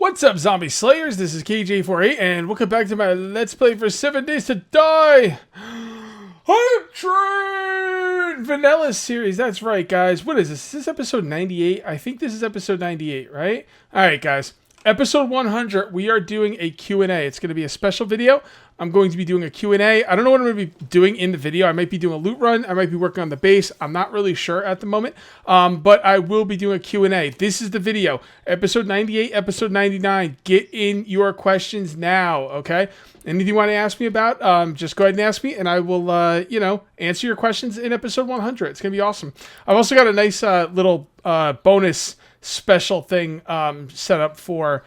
What's up, Zombie Slayers? This is KJ48, and welcome back to my Let's Play for 7 Days to Die. I'm trained! Vanilla series, that's right, guys. What is this? Is this episode 98? I think this is episode 98, right? Alright, guys. Episode 100, we are doing a Q&A. It's going to be a special video. I'm going to be doing a Q&A. I don't know what I'm going to be doing in the video. I might be doing a loot run. I might be working on the base. I'm not really sure at the moment. But I will be doing a Q&A. This is the video. Episode 98, episode 99. Get in your questions now, okay? Anything you want to ask me about, just go ahead and ask me, and I will, answer your questions in episode 100. It's going to be awesome. I've also got a nice little bonus special thing set up for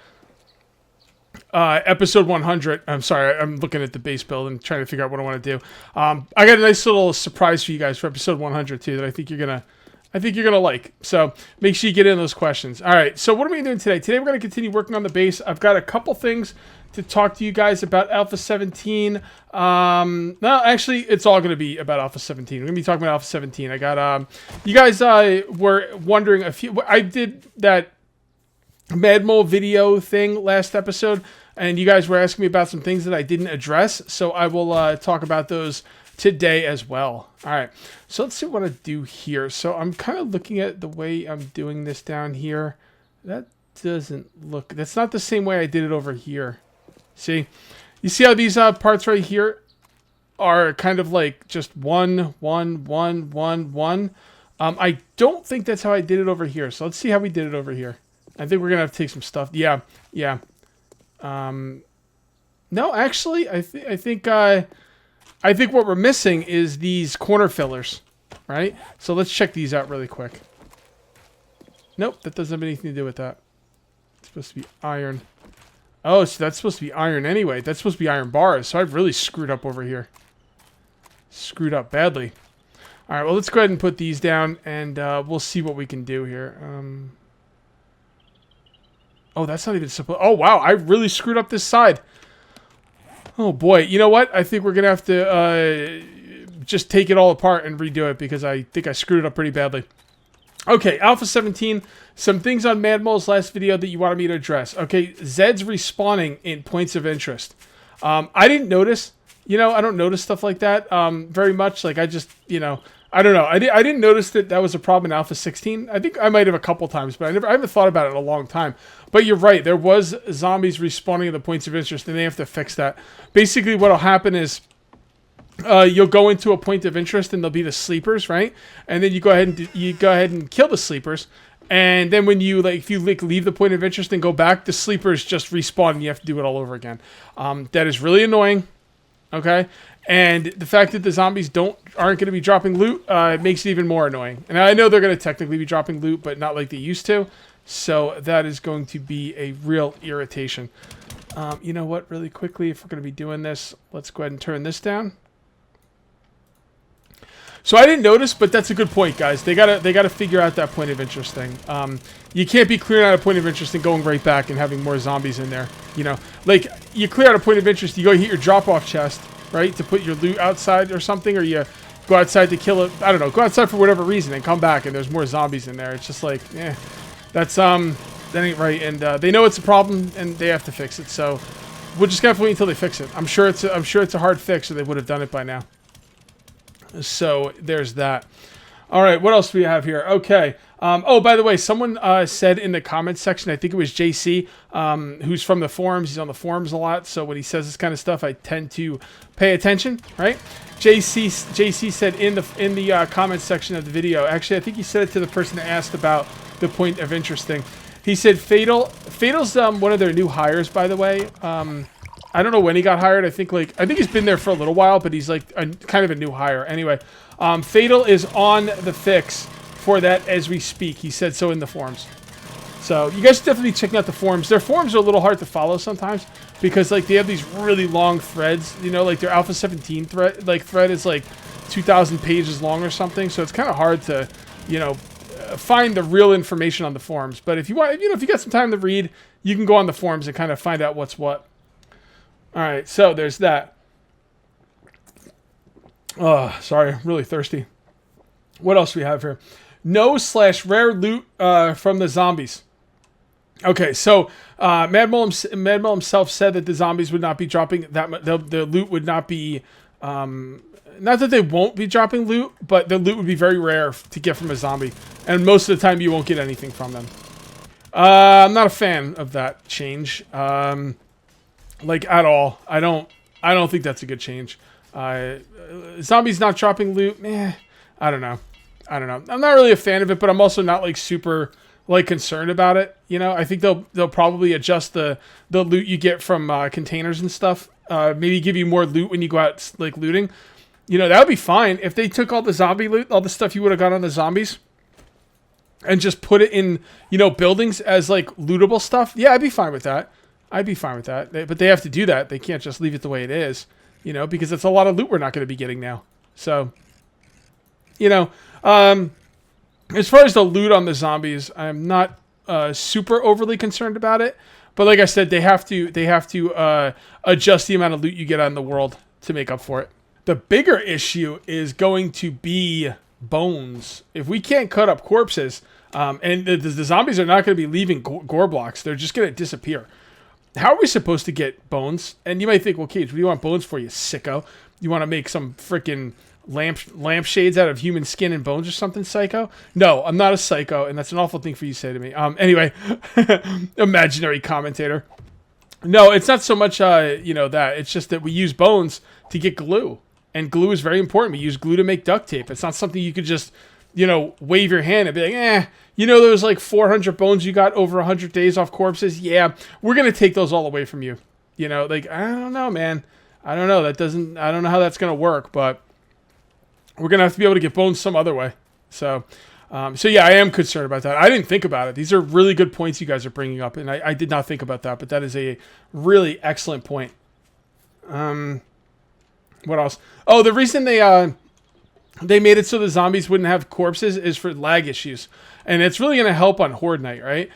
episode 100. I'm sorry, I'm looking at the base build and trying to figure out what I want to do. I got a nice little surprise for you guys for episode 100 too that I think you're gonna like. So make sure you get in those questions. All right. So what are we doing today? Today we're gonna continue working on the base. I've got a couple things to talk to you guys about Alpha 17. No, actually, it's all going to be about Alpha 17. We're going to be talking about Alpha 17. I got, you guys were wondering I did that Mad Mole video thing last episode, and you guys were asking me about some things that I didn't address, so I will talk about those today as well. All right, so let's see what I do here. So I'm kind of looking at the way I'm doing this down here. That doesn't look, that's not the same way I did it over here. See, you see how these parts right here are kind of like just one. I don't think that's how I did it over here. So let's see how we did it over here. I think we're gonna have to take some stuff. Yeah. No, actually, I think what we're missing is these corner fillers, right? So let's check these out really quick. Nope, that doesn't have anything to do with that. It's supposed to be iron. Oh, so that's supposed to be iron anyway. That's supposed to be iron bars. So I've really screwed up over here. Screwed up badly. All right, well, let's go ahead and put these down, and we'll see what we can do here. Oh, that's not even supposed... Oh, wow, I really screwed up this side. Oh, boy. You know what? I think we're going to have to just take it all apart and redo it, because I think I screwed it up pretty badly. Okay, Alpha 17, some things on Mad Mole's last video that you wanted me to address. Okay, Zed's respawning in points of interest. I didn't notice, I don't notice stuff like that very much. Like, I just, I don't know. I didn't notice that was a problem in Alpha 16. I think I might have a couple times, but I haven't thought about it in a long time. But you're right, there was zombies respawning at the points of interest, and they have to fix that. Basically, what'll happen is, you'll go into a point of interest, and there'll be the sleepers, right? And then you go ahead and kill the sleepers, and then when you if you leave the point of interest and go back, the sleepers just respawn, and you have to do it all over again. That is really annoying. Okay, and the fact that the zombies aren't going to be dropping loot makes it even more annoying. And I know they're going to technically be dropping loot, but not like they used to. So that is going to be a real irritation. You know what? Really quickly, if we're going to be doing this, let's go ahead and turn this down. So I didn't notice, but that's a good point, guys. They gotta figure out that point of interest thing. You can't be clearing out a point of interest and going right back and having more zombies in there. Like you clear out a point of interest, you go hit your drop-off chest, right, to put your loot outside or something, or you go outside to kill it. I don't know, go outside for whatever reason and come back and there's more zombies in there. It's just like, that ain't right. And they know it's a problem and they have to fix it. So we'll just have to wait until they fix it. I'm sure it's a hard fix, or they would have done it by now. So there's that. All right, what else do we have here? Okay. Oh, by the way, someone said in the comments section, I think it was JC, who's from the forums. He's on the forums a lot, so when he says this kind of stuff, I tend to pay attention, right? JC said in the comments section of the video. Actually, I think he said it to the person that asked about the point of interest thing. He said Fatal's one of their new hires, by the way. I don't know when he got hired. I think he's been there for a little while, but he's like kind of a new hire. Anyway, Fatal is on the fix for that as we speak. He said so in the forums. So you guys should definitely check out the forums. Their forums are a little hard to follow sometimes because they have these really long threads. Like their Alpha 17 thread is like 2,000 pages long or something. So it's kind of hard to find the real information on the forums. But if you want, if you got some time to read, you can go on the forums and kind of find out what's what. All right, so there's that. Oh, sorry, I'm really thirsty. What else do we have here? No/rare loot from the zombies. Okay, so Mad Mole himself said that the zombies would not be dropping that much. The loot would not be, not that they won't be dropping loot, but the loot would be very rare to get from a zombie, and most of the time you won't get anything from them. I'm not a fan of that change, like at all. I don't think that's a good change. Zombies not dropping loot, I don't know. I'm not really a fan of it, but I'm also not like super like concerned about it. You know, I think they'll probably adjust the loot you get from containers and stuff. Maybe give you more loot when you go out like looting. You know, that would be fine if they took all the zombie loot, all the stuff you would have got on the zombies, and just put it in, you know, buildings as like lootable stuff. Yeah, I'd be fine with that. But they have to do that. They can't just leave it the way it is, you know, because it's a lot of loot we're not going to be getting now. So, you know, as far as the loot on the zombies, I'm not super overly concerned about it. But like I said, they have to adjust the amount of loot you get out in the world to make up for it. The bigger issue is going to be bones. If we can't cut up corpses, and the zombies are not going to be leaving gore blocks, they're just going to disappear. How are we supposed to get bones? And you might think, well, Cage, what do you want bones for, you sicko? You want to make some freaking lampshades out of human skin and bones or something, psycho? No, I'm not a psycho, and that's an awful thing for you to say to me. Anyway, imaginary commentator. No, it's not so much, you know, that. It's just that we use bones to get glue. And glue is very important. We use glue to make duct tape. It's not something you could just, you know, wave your hand and be like, you know, those like 400 bones you got over 100 days off corpses? Yeah, we're going to take those all away from you. You know, like, I don't know, man. I don't know. I don't know how that's going to work, but we're going to have to be able to get bones some other way. So yeah, I am concerned about that. I didn't think about it. These are really good points you guys are bringing up, and I did not think about that, but that is a really excellent point. What else? Oh, the reason they made it so the zombies wouldn't have corpses is for lag issues. And it's really going to help on Horde Night, right?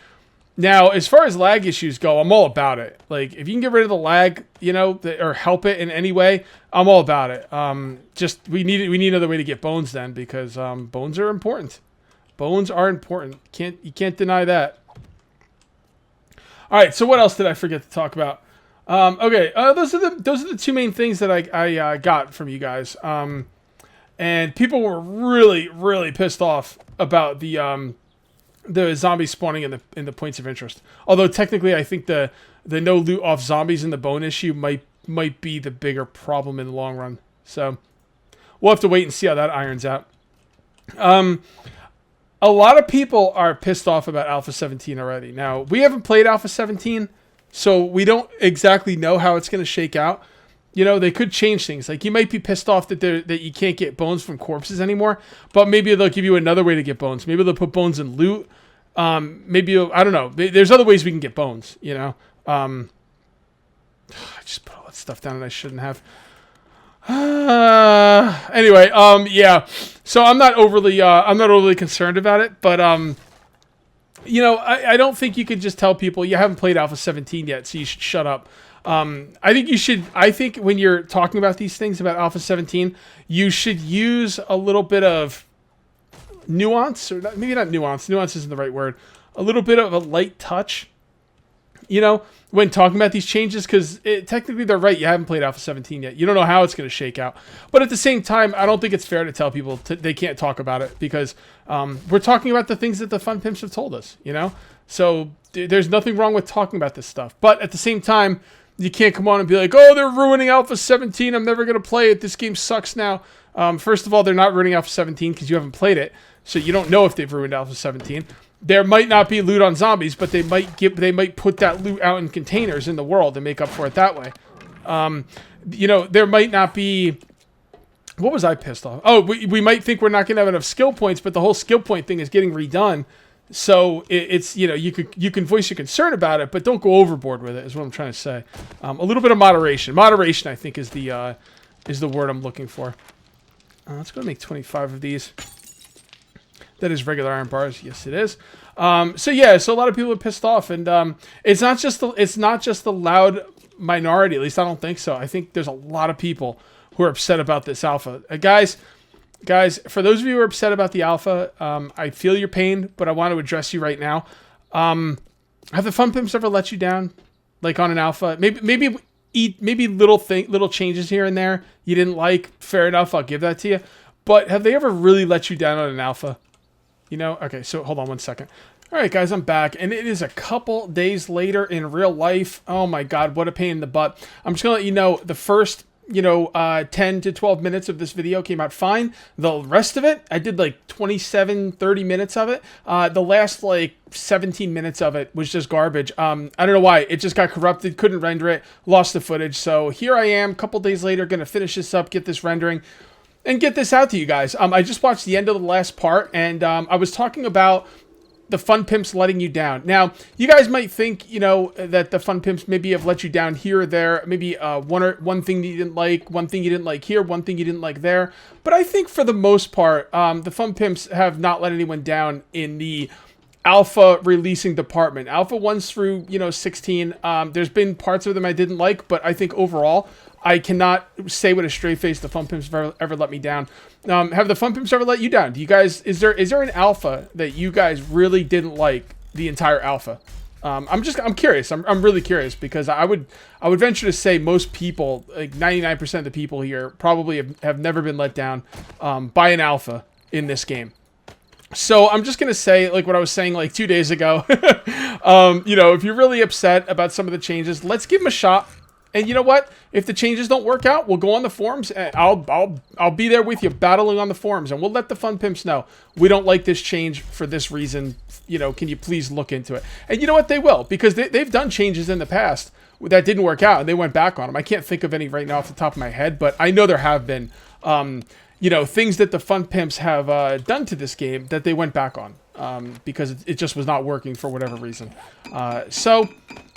Now, as far as lag issues go, I'm all about it. Like, if you can get rid of the lag, you know, or help it in any way, I'm all about it. Just, we need another way to get bones then, because bones are important. Bones are important. You can't deny that. All right, so what else did I forget to talk about? Okay, those are the two main things that I got from you guys. And people were really, really pissed off about the zombie spawning in the points of interest. Although technically, I think the no loot off zombies and the bone issue might be the bigger problem in the long run. So we'll have to wait and see how that irons out. A lot of people are pissed off about Alpha 17 already. Now, we haven't played Alpha 17. So we don't exactly know how it's going to shake out. You know, they could change things. Like, you might be pissed off that you can't get bones from corpses anymore, but maybe they'll give you another way to get bones. Maybe they'll put bones in loot. Maybe, I don't know. There's other ways we can get bones, you know. I just put all that stuff down and I shouldn't have. Anyway, yeah. So I'm not overly concerned about it, but you know, I don't think you could just tell people you haven't played Alpha 17 yet, so you should shut up. I think when you're talking about these things about Alpha 17, you should use a little bit of nuance, or maybe not nuance. Nuance isn't the right word. A little bit of a light touch, you know, when talking about these changes, because technically they're right. You haven't played Alpha 17 yet. You don't know how it's going to shake out. But at the same time, I don't think it's fair to tell people they can't talk about it, because we're talking about the things that the fun pimps have told us, you know? So there's nothing wrong with talking about this stuff. But at the same time, you can't come on and be like, oh, they're ruining Alpha 17. I'm never going to play it. This game sucks now. First of all, they're not ruining Alpha 17 because you haven't played it. So you don't know if they've ruined Alpha 17. There might not be loot on zombies, but they might put that loot out in containers in the world and make up for it that way. You know, there might not be. What was I pissed off? Oh, we might think we're not going to have enough skill points, but the whole skill point thing is getting redone. So it's, you know, you can voice your concern about it, but don't go overboard with it, is what I'm trying to say. A little bit of moderation. Moderation, I think, is the word I'm looking for. Let's go make 25 of these. That is regular iron bars. Yes, it is. So yeah, so a lot of people are pissed off, and it's not just the loud minority. At least I don't think so. I think there's a lot of people who are upset about this alpha. Guys, for those of you who are upset about the alpha, I feel your pain, but I want to address you right now. Have the Fun Pimps ever let you down? Like on an alpha? Maybe little changes here and there you didn't like. Fair enough, I'll give that to you. But have they ever really let you down on an alpha? You know? Okay, so hold on one second. All right, guys, I'm back, and it is a couple days later in real life. Oh my God, what a pain in the butt. I'm just gonna let you know the first 10 to 12 minutes of this video came out fine. The rest of it, I did like 27, 30 minutes of it. The last like 17 minutes of it was just garbage. I don't know why. It just got corrupted, couldn't render it, lost the footage. So here I am, a couple days later, gonna finish this up, get this rendering, and get this out to you guys. I just watched the end of the last part, and I was talking about the Fun Pimps letting you down. Now, you guys might think, that the Fun Pimps maybe have let you down here or there. Maybe one thing that you didn't like, one thing you didn't like here, one thing you didn't like there. But I think for the most part, the Fun Pimps have not let anyone down in the alpha releasing department. Alpha 1s through, 16. There's been parts of them I didn't like, but I think overall, I cannot say with a straight face the Fun Pimps have ever let me down. Have the Fun Pimps ever let you down? Do you guys, is there an alpha that you guys really didn't like the entire alpha? I'm curious. I'm really curious, because I would venture to say most people, like 99% of the people here, probably have never been let down by an alpha in this game. So I'm just going to say, like what I was saying like 2 days ago, if you're really upset about some of the changes, let's give them a shot. And you know what? If the changes don't work out, we'll go on the forums, and I'll be there with you battling on the forums, and we'll let the Fun Pimps know we don't like this change for this reason. Can you please look into it? And you know what? They will, because they've done changes in the past that didn't work out, and they went back on them. I can't think of any right now off the top of my head, but I know there have been, things that the Fun Pimps have done to this game that they went back on. Because it just was not working for whatever reason. So,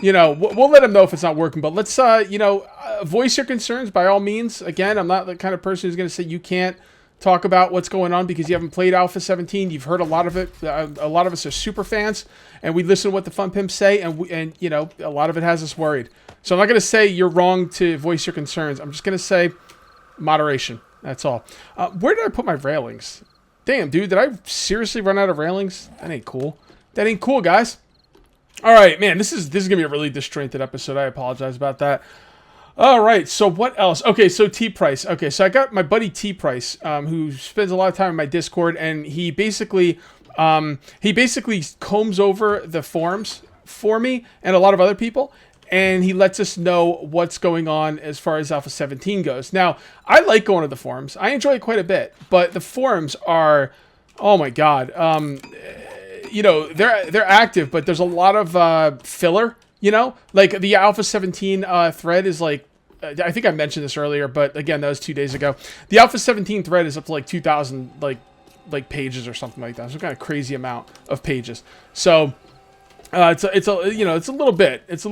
we'll let them know if it's not working. But let's, voice your concerns by all means. Again, I'm not the kind of person who's going to say you can't talk about what's going on because you haven't played Alpha 17. You've heard a lot of it. A lot of us are super fans, and we listen to what the Fun Pimps say, and a lot of it has us worried. So I'm not going to say you're wrong to voice your concerns. I'm just going to say moderation. That's all. Where did I put my railings? Damn, dude, did I seriously run out of railings? That ain't cool. That ain't cool, guys. All right, man, this is going to be a really disjointed episode. I apologize about that. All right, so what else? Okay, so T-Price. Okay, so I got my buddy T-Price, who spends a lot of time in my Discord, and he basically combs over the forums for me and a lot of other people, and he lets us know what's going on as far as Alpha 17 goes. Now, I like going to the forums. I enjoy it quite a bit, but the forums are, oh my God, they're active, but there's a lot of filler, like the Alpha 17 thread is like, I think I mentioned this earlier, but again, that was 2 days ago. The Alpha 17 thread is up to like 2,000 like pages or something like that. Some kind of crazy amount of pages. So it's a little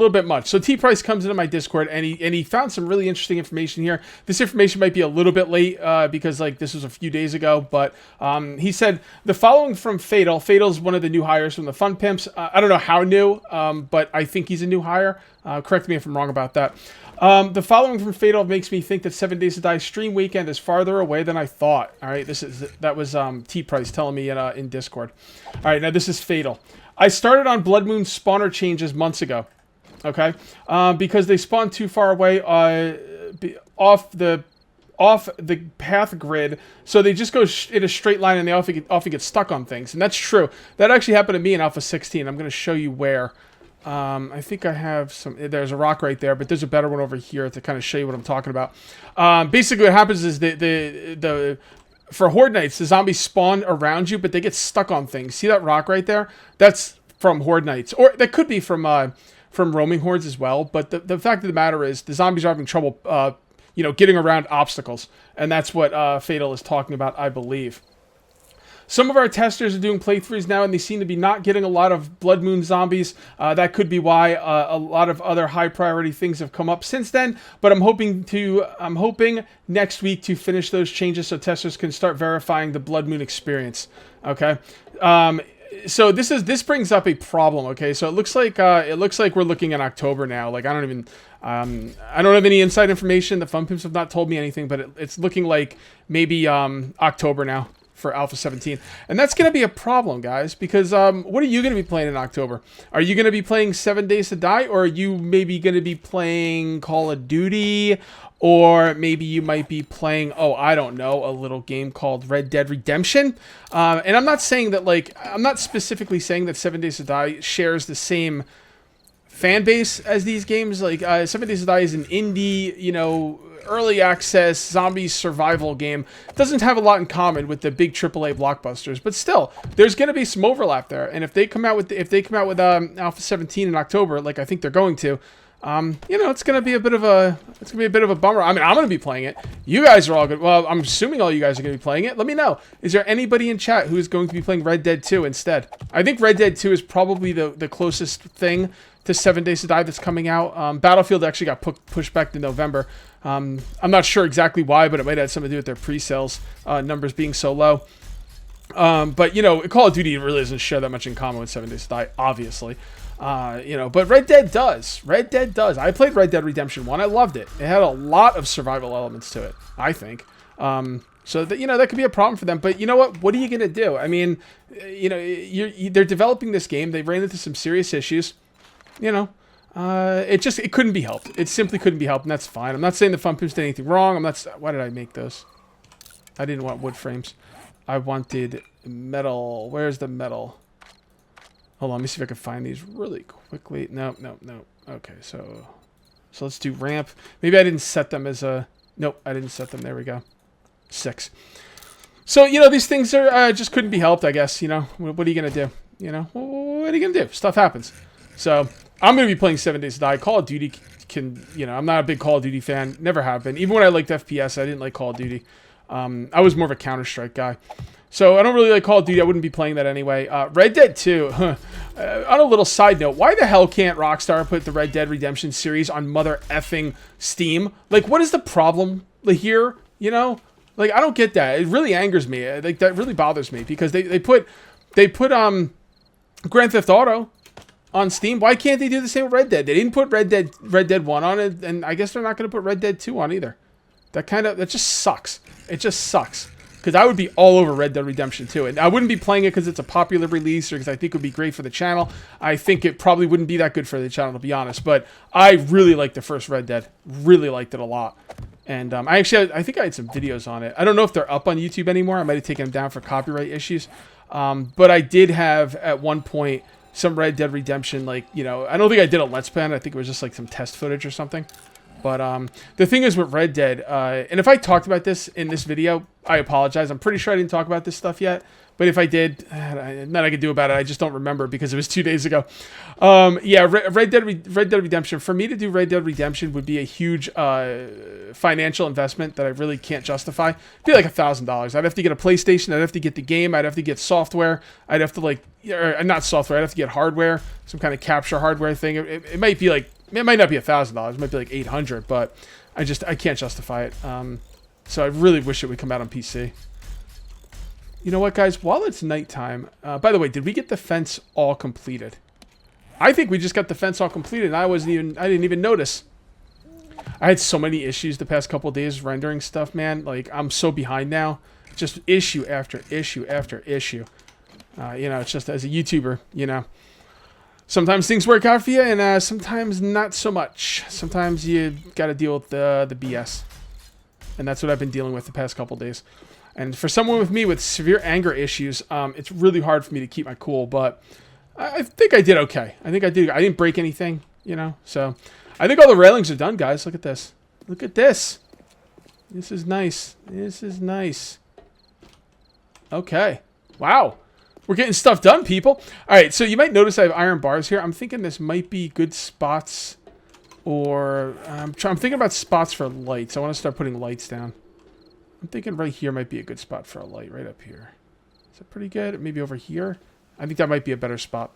bit much. So T-Price comes into my Discord, and he found some really interesting information here. This information might be a little bit late because like this was a few days ago, but he said the following from Fatal. Fatal's one of the new hires from the Fun Pimps. I don't know how new, but I think he's a new hire. Correct me if I'm wrong about that. The following from Fatal makes me think that 7 Days to Die stream weekend is farther away than I thought. All right, that was T-Price telling me in Discord. All right, now this is Fatal. I started on Blood Moon spawner changes months ago, okay? Because they spawned too far away off the path grid, so they just go in a straight line, and they often get stuck on things. And that's true. That actually happened to me in Alpha 16. I'm going to show you where. I think I have some. There's a rock right there, but there's a better one over here to kind of show you what I'm talking about. Basically, what happens is for Horde Nights, the zombies spawn around you, but they get stuck on things. See that rock right there? That's from Horde Nights. Or that could be from roaming hordes as well. But the fact of the matter is, the zombies are having trouble, getting around obstacles. And that's what Fatal is talking about, I believe. Some of our testers are doing playthroughs now, and they seem to be not getting a lot of Blood Moon zombies. That could be why a lot of other high priority things have come up since then. But I'm hoping next week to finish those changes so testers can start verifying the Blood Moon experience. Okay. So this brings up a problem. Okay. So it looks like we're looking at October now. Like I don't have any inside information. The Fun Pimps have not told me anything, but it's looking like maybe October now. for Alpha 17. And that's going to be a problem, guys, because what are you going to be playing in October? Are you going to be playing 7 Days to Die, or are you maybe going to be playing Call of Duty, or maybe you might be playing, oh, I don't know, a little game called Red Dead Redemption? And I'm not saying that, like, I'm not specifically saying that 7 Days to Die shares the same fan base as these games. Like, 7 Days to Die is an indie, you know, early access zombie survival game. It doesn't have a lot in common with the big AAA blockbusters, but still, there's going to be some overlap there. And if they come out with Alpha 17 in October, like I think they're going to, you know, it's going to be a bit of a bummer. I mean, I'm going to be playing it. You guys are all good. Well, I'm assuming all you guys are going to be playing it. Let me know. Is there anybody in chat who is going to be playing Red Dead 2 instead? I think Red Dead 2 is probably the closest thing to 7 Days to Die that's coming out. Battlefield actually got pushed back to November. I'm not sure exactly why, but it might have something to do with their pre-sales numbers being so low. But, you know, Call of Duty really doesn't share that much in common with 7 Days to Die, obviously. You know, but Red Dead does. Red Dead does. I played Red Dead Redemption 1. I loved it. It had a lot of survival elements to it, I think. So that, you know, that could be a problem for them. But you know what? What are you going to do? I mean, you know, they're developing this game. They ran into some serious issues. You know, it couldn't be helped. It simply couldn't be helped, and that's fine. I'm not saying the Fun Pimps did anything wrong. Why did I make those? I didn't want wood frames. I wanted metal. Where's the metal? Hold on, let me see if I can find these really quickly. No. Okay, so let's do ramp. Maybe I didn't set them as a... Nope, I didn't set them. There we go. 6. So, you know, these things are just couldn't be helped, I guess. You know, what are you going to do? You know, what are you going to do? Stuff happens. So, I'm going to be playing 7 Days to Die. Call of Duty can... You know, I'm not a big Call of Duty fan. Never have been. Even when I liked FPS, I didn't like Call of Duty. I was more of a Counter-Strike guy. So I don't really like Call of Duty. I wouldn't be playing that anyway. Red Dead 2. On a little side note, why the hell can't Rockstar put the Red Dead Redemption series on mother effing Steam? Like, what is the problem here? You know? Like, I don't get that. It really angers me. Like, that really bothers me because they put Grand Theft Auto on Steam. Why can't they do the same with Red Dead? They didn't put Red Dead 1 on it, and I guess they're not going to put Red Dead 2 on either. That just sucks. It just sucks. Because I would be all over Red Dead Redemption 2. And I wouldn't be playing it because it's a popular release or because I think it would be great for the channel. I think it probably wouldn't be that good for the channel, to be honest. But I really liked the first Red Dead. Really liked it a lot. And I think I had some videos on it. I don't know if they're up on YouTube anymore. I might have taken them down for copyright issues. But I did have, at one point, some Red Dead Redemption, like, you know, I don't think I did a Let's Play on it. I think it was just like some test footage or something. But the thing is with Red Dead, and if I talked about this in this video, I apologize. I'm pretty sure I didn't talk about this stuff yet. But if I did, nothing I could do about it. I just don't remember because it was 2 days ago. Yeah, Red Dead Redemption. For me to do Red Dead Redemption would be a huge financial investment that I really can't justify. It'd be like $1,000. I'd have to get a PlayStation. I'd have to get the game. I'd have to get software. I'd have to not software. I'd have to get hardware, some kind of capture hardware thing. It might be like... It might not be $1,000. It might be like $800, but I can't justify it. So I really wish it would come out on PC. You know what, guys? While it's nighttime, by the way, did we get the fence all completed? I think we just got the fence all completed, and I didn't even notice. I had so many issues the past couple of days rendering stuff, man. Like, I'm so behind now. Just issue after issue after issue. You know, it's just as a YouTuber, you know. Sometimes things work out for you, and sometimes not so much. Sometimes you got to deal with the BS. And that's what I've been dealing with the past couple days. And for someone with me with severe anger issues, it's really hard for me to keep my cool, but I think I did okay. I think I did. I didn't break anything, you know. So I think all the railings are done, guys. Look at this. Look at this. This is nice. This is nice. Okay. Wow. We're getting stuff done, people. All right, so you might notice I have iron bars here. I'm thinking this might be good spots, or I'm thinking about spots for lights. I want to start putting lights down. I'm thinking right here might be a good spot for a light, right up here. Is that pretty good? Maybe over here? I think that might be a better spot.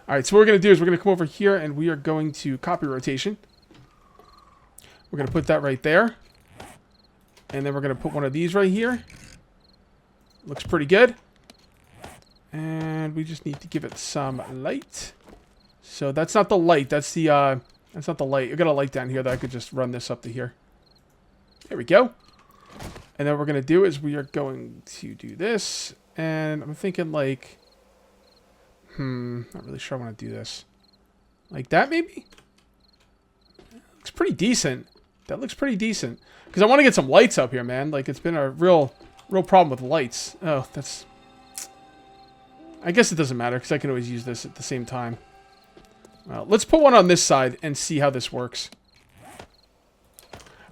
All right, so what we're going to do is we're going to come over here, and we are going to copy rotation. We're going to put that right there. And then we're going to put one of these right here. Looks pretty good. And we just need to give it some light. So that's not the light. That's the that's not the light. I got a light down here that I could just run this up to here. There we go. And then what we're going to do is we are going to do this. And I'm thinking like, not really sure I want to do this. Like that maybe? Looks pretty decent. That looks pretty decent. Because I want to get some lights up here, man. Like it's been a real problem with lights. Oh, that's... I guess it doesn't matter because I can always use this at the same time. Well, let's put one on this side and see how this works.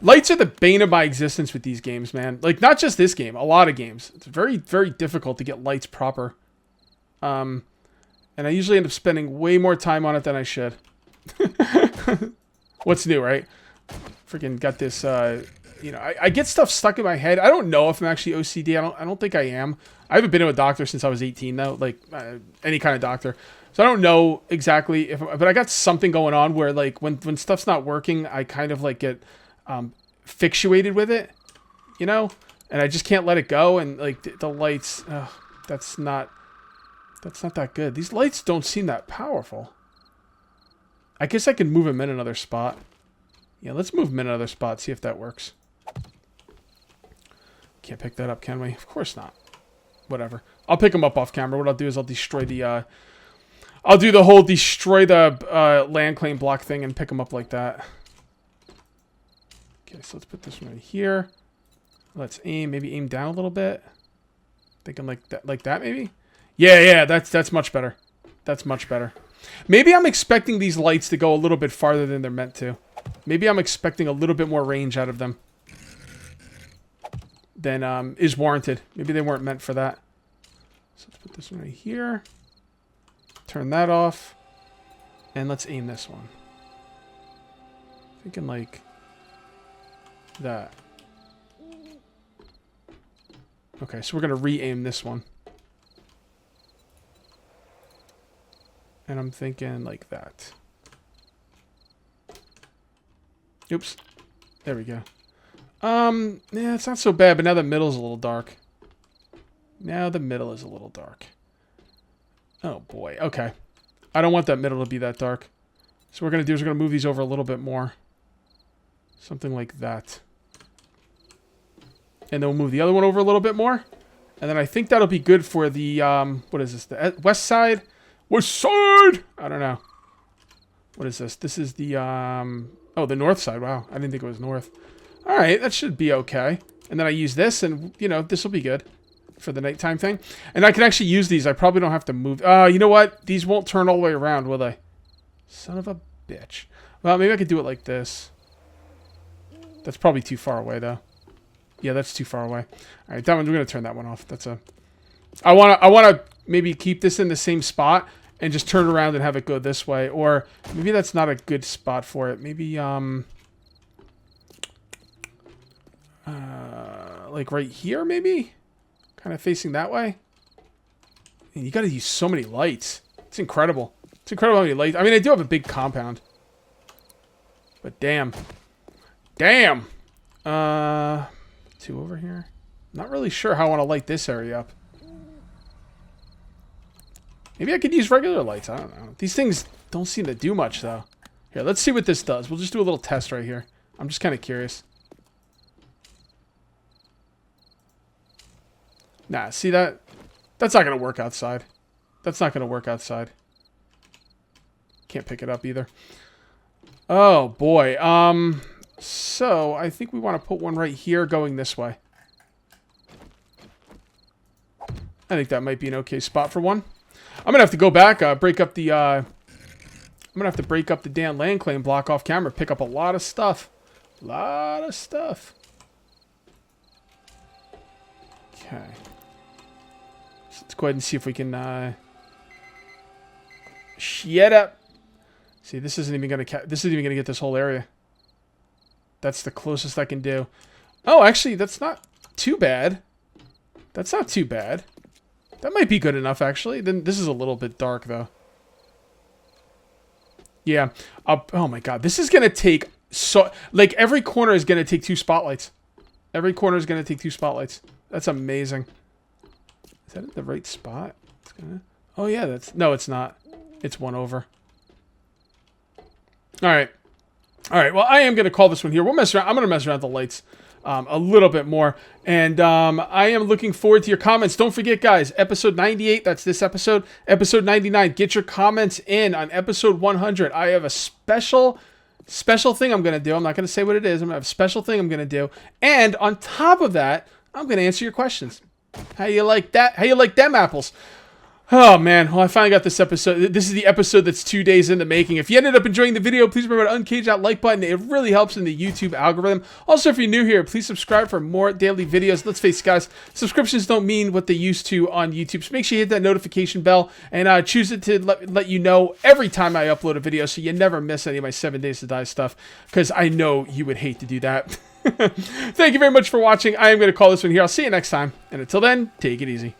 Lights are the bane of my existence with these games, man. Like, not just this game. A lot of games. It's very, very difficult to get lights proper. And I usually end up spending way more time on it than I should. What's new, right? Freaking got this, you know, I get stuff stuck in my head. I don't know if I'm actually OCD. I don't think I am. I haven't been to a doctor since I was 18, though. Like, any kind of doctor. So I don't know exactly if... But I got something going on where, like, when stuff's not working, I kind of, like, get... fixated with it, you know, and I just can't let it go. And like the lights, that's not that good. These lights don't seem that powerful. I guess I can move them in another spot. Yeah, let's move them in another spot, see if that works. Can't pick that up, can we? Of course not. Whatever. I'll pick them up off camera. What I'll do is I'll destroy the I'll do the whole destroy the land claim block thing and pick them up like that. Okay, so let's put this one right here. Let's aim, maybe aim down a little bit. Thinking like that maybe? Yeah, that's much better. That's much better. Maybe I'm expecting these lights to go a little bit farther than they're meant to. Maybe I'm expecting a little bit more range out of them than is warranted. Maybe they weren't meant for that. So let's put this one right here. Turn that off. And let's aim this one. Thinking like... that. Okay, so we're going to re-aim this one. And I'm thinking like that. Oops. There we go. Yeah, it's not so bad, but now the middle's a little dark. Now the middle is a little dark. Oh boy, okay. I don't want that middle to be that dark. So what we're going to do is we're going to move these over a little bit more. Something like that. And then we'll move the other one over a little bit more. And then I think that'll be good for the, what is this? The west side? West side! I don't know. What is this? This is the, oh, the north side. Wow, I didn't think it was north. All right, that should be okay. And then I use this, and, you know, this will be good for the nighttime thing. And I can actually use these. I probably don't have to move. You know what? These won't turn all the way around, will they? Son of a bitch. Well, maybe I could do it like this. That's probably too far away, though. Yeah, that's too far away. All right, that one, we're going to turn that one off. That's a... I want to maybe keep this in the same spot and just turn around and have it go this way. Or maybe that's not a good spot for it. Maybe, like right here, maybe? Kind of facing that way? Man, you got to use so many lights. It's incredible. It's incredible how many lights... I mean, I do have a big compound. But damn. Damn! 2 over here. Not really sure how I want to light this area up. Maybe I could use regular lights. I don't know. These things don't seem to do much, though. Here, let's see what this does. We'll just do a little test right here. I'm just kind of curious. Nah, see that? That's not going to work outside. That's not going to work outside. Can't pick it up either. Oh, boy. So, I think we want to put one right here going this way. I think that might be an okay spot for one. I'm going to have to go back, break up the, I'm going to have to break up the damn land claim block off camera, pick up a lot of stuff. A lot of stuff. Okay. So let's go ahead and see if we can, shut up. See, this isn't even going to get this whole area. That's the closest I can do. Oh, actually, that's not too bad. That's not too bad. That might be good enough, actually. Then this is a little bit dark, though. Yeah. Oh, my God. This is going to take so... Like, every corner is going to take 2 spotlights. Every corner is going to take 2 spotlights. That's amazing. Is that in the right spot? It's gonna... Oh, yeah. That's... No, it's not. It's 1 over. All right. All right, well, I am going to call this one here. We'll mess around. I'm going to mess around with the lights a little bit more. And I am looking forward to your comments. Don't forget, guys, episode 98, that's this episode. Episode 99, get your comments in on episode 100. I have a special thing I'm going to do. I'm not going to say what it is. I'm going to have a special thing I'm going to do. And on top of that, I'm going to answer your questions. How you like that? How you like them apples? Oh, man. Well, I finally got this episode. This is the episode that's 2 days in the making. If you ended up enjoying the video, please remember to uncage that like button. It really helps in the YouTube algorithm. Also, if you're new here, please subscribe for more daily videos. Let's face it, guys, subscriptions don't mean what they used to on YouTube. So make sure you hit that notification bell and choose it to let you know every time I upload a video so you never miss any of my 7 Days to Die stuff, because I know you would hate to do that. Thank you very much for watching. I am going to call this one here. I'll see you next time. And until then, take it easy.